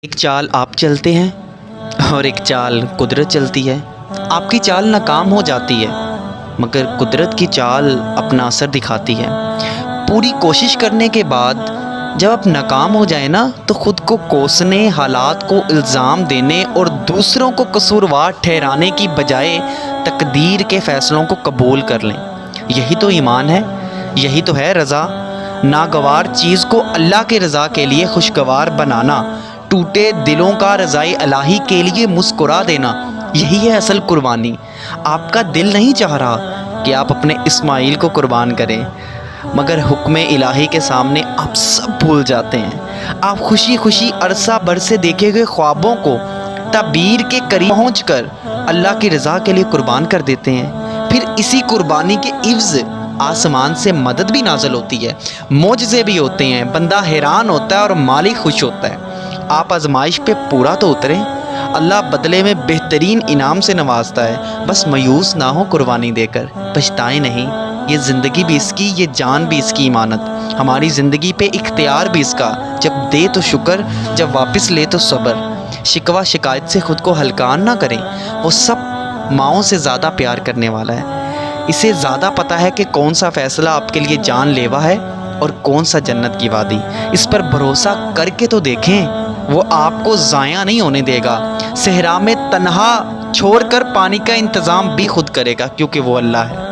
ایک چال آپ چلتے ہیں اور ایک چال قدرت چلتی ہے۔ آپ کی چال ناکام ہو جاتی ہے مگر قدرت کی چال اپنا اثر دکھاتی ہے۔ پوری کوشش کرنے کے بعد جب آپ ناکام ہو جائیں نا تو خود کو کوسنے، حالات کو الزام دینے اور دوسروں کو قصوروار ٹھہرانے کی بجائے تقدیر کے فیصلوں کو قبول کر لیں۔ یہی تو ایمان ہے، یہی تو ہے رضا۔ ناگوار چیز کو اللہ کی رضا کے لیے خوشگوار بنانا، ٹوٹے دلوں کا رضائے الہی کے لیے مسکرا دینا، یہی ہے اصل قربانی۔ آپ کا دل نہیں چاہ رہا کہ آپ اپنے اسماعیل کو قربان کریں مگر حکم الہی کے سامنے آپ سب بھول جاتے ہیں۔ آپ خوشی خوشی عرصہ بھر سے دیکھے گئے خوابوں کو تعبیر کے قریب پہنچ کر اللہ کی رضا کے لیے قربان کر دیتے ہیں۔ پھر اسی قربانی کے عوض آسمان سے مدد بھی نازل ہوتی ہے، معجزے بھی ہوتے ہیں، بندہ حیران ہوتا ہے اور مالک خوش ہوتا ہے۔ آپ آزمائش پہ پورا تو اتریں، اللہ بدلے میں بہترین انعام سے نوازتا ہے۔ بس مایوس نہ ہو قربانی دے کر، پچھتائیں نہیں۔ یہ زندگی بھی اس کی، یہ جان بھی اس کی امانت۔ ہماری زندگی پہ اختیار بھی اس کا، جب دے تو شکر، جب واپس لے تو صبر۔ شکوہ شکایت سے خود کو ہلکان نہ کریں، وہ سب ماؤں سے زیادہ پیار کرنے والا ہے۔ اسے زیادہ پتہ ہے کہ کون سا فیصلہ آپ کے لیے جان لیوا ہے اور کون سا جنت کی وادی۔ اس پر بھروسہ کر کے تو دیکھیں، وہ آپ کو ضائع نہیں ہونے دے گا۔ صحرا میں تنہا چھوڑ کر پانی کا انتظام بھی خود کرے گا، کیونکہ وہ اللہ ہے۔